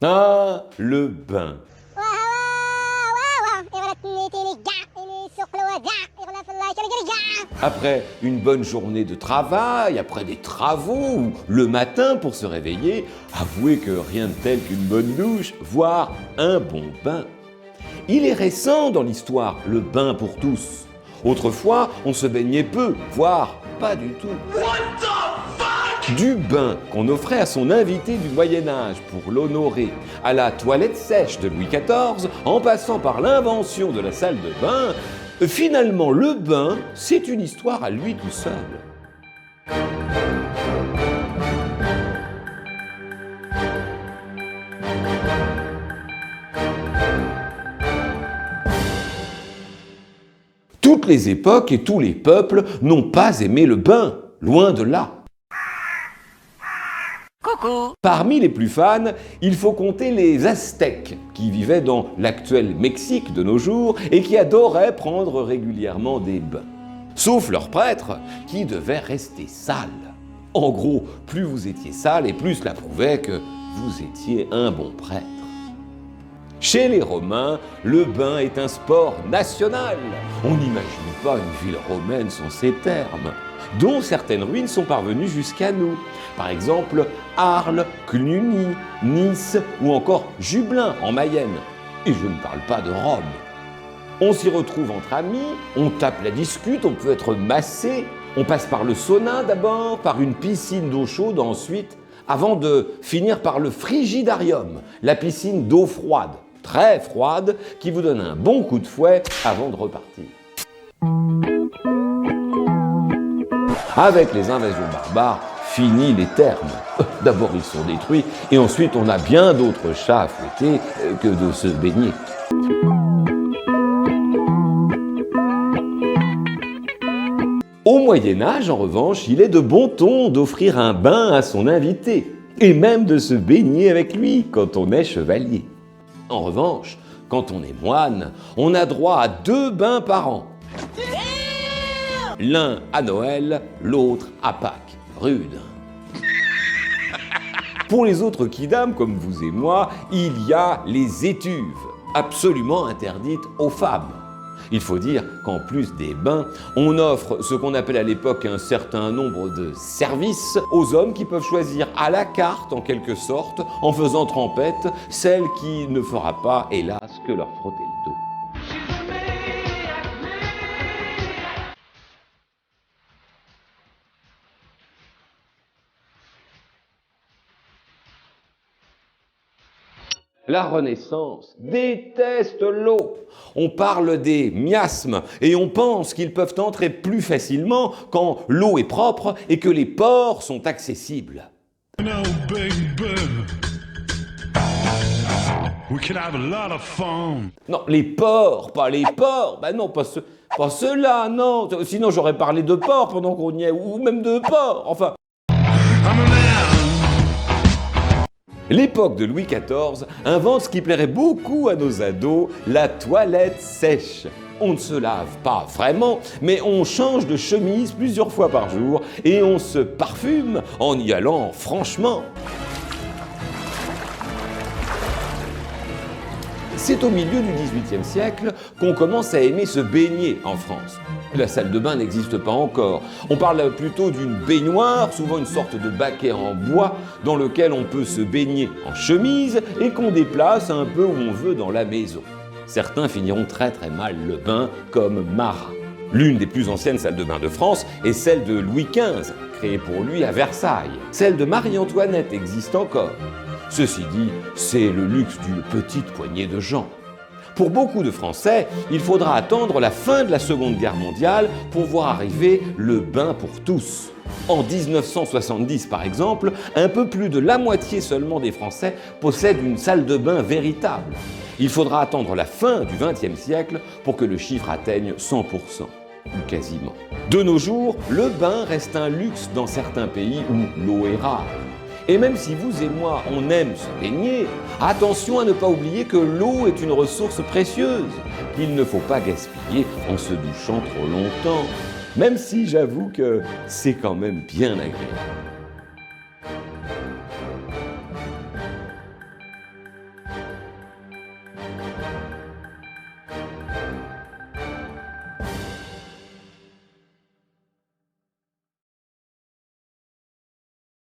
Ah, le bain. Après une bonne journée de travail, après des travaux, ou le matin pour se réveiller, avouez que rien de tel qu'une bonne douche, voire un bon bain. Il est récent dans l'histoire, le bain pour tous. Autrefois, on se baignait peu, voire pas du tout. Du bain qu'on offrait à son invité du Moyen-Âge pour l'honorer, à la toilette sèche de Louis XIV, en passant par l'invention de la salle de bain, finalement le bain, c'est une histoire à lui tout seul. Toutes les époques et tous les peuples n'ont pas aimé le bain, loin de là. Coucou. Parmi les plus fans, il faut compter les Aztèques, qui vivaient dans l'actuel Mexique de nos jours et qui adoraient prendre régulièrement des bains. Sauf leurs prêtres, qui devaient rester sales. En gros, plus vous étiez sale et plus cela prouvait que vous étiez un bon prêtre. Chez les Romains, le bain est un sport national. On n'imagine pas une ville romaine sans ces termes, dont certaines ruines sont parvenues jusqu'à nous. Par exemple, Arles, Cluny, Nice ou encore Jublain en Mayenne. Et je ne parle pas de Rome. On s'y retrouve entre amis, on tape la discute, on peut être massé, on passe par le sauna d'abord, par une piscine d'eau chaude ensuite, avant de finir par le frigidarium, la piscine d'eau froide, très froide, qui vous donne un bon coup de fouet avant de repartir. Avec les invasions barbares, fini les termes. D'abord ils sont détruits et ensuite on a bien d'autres chats à fouetter que de se baigner. Au Moyen-Âge, en revanche, il est de bon ton d'offrir un bain à son invité et même de se baigner avec lui quand on est chevalier. En revanche, quand on est moine, on a droit à 2 bains par an. L'un à Noël, l'autre à Pâques. Rude. Pour les autres quidam, comme vous et moi, il y a les étuves, absolument interdites aux femmes. Il faut dire qu'en plus des bains, on offre ce qu'on appelle à l'époque un certain nombre de services aux hommes qui peuvent choisir à la carte, en quelque sorte, en faisant trempette, celle qui ne fera pas, hélas, que leur frotter le dos. La Renaissance déteste l'eau. On parle des miasmes et on pense qu'ils peuvent entrer plus facilement quand l'eau est propre et que les pores sont accessibles. No, baby. We can have a lot of fun. Non, les pores, pas les porcs. Ben non, pas ceux-là, non. Sinon j'aurais parlé de porcs pendant qu'on y est, ou même de porcs. Enfin. L'époque de Louis XIV invente ce qui plairait beaucoup à nos ados, la toilette sèche. On ne se lave pas vraiment, mais on change de chemise plusieurs fois par jour et on se parfume en y allant franchement. C'est au milieu du XVIIIe siècle qu'on commence à aimer se baigner en France. La salle de bain n'existe pas encore. On parle plutôt d'une baignoire, souvent une sorte de baquet en bois, dans lequel on peut se baigner en chemise et qu'on déplace un peu où on veut dans la maison. Certains finiront très mal le bain comme Marat. L'une des plus anciennes salles de bain de France est celle de Louis XV, créée pour lui à Versailles. Celle de Marie-Antoinette existe encore. Ceci dit, c'est le luxe d'une petite poignée de gens. Pour beaucoup de Français, il faudra attendre la fin de la Seconde Guerre mondiale pour voir arriver le bain pour tous. En 1970, par exemple, un peu plus de la moitié seulement des Français possèdent une salle de bain véritable. Il faudra attendre la fin du XXe siècle pour que le chiffre atteigne 100%, ou quasiment. De nos jours, le bain reste un luxe dans certains pays où l'eau est rare. Et même si vous et moi, on aime se baigner, attention à ne pas oublier que l'eau est une ressource précieuse, qu'il ne faut pas gaspiller en se douchant trop longtemps, même si j'avoue que c'est quand même bien agréable. Bye.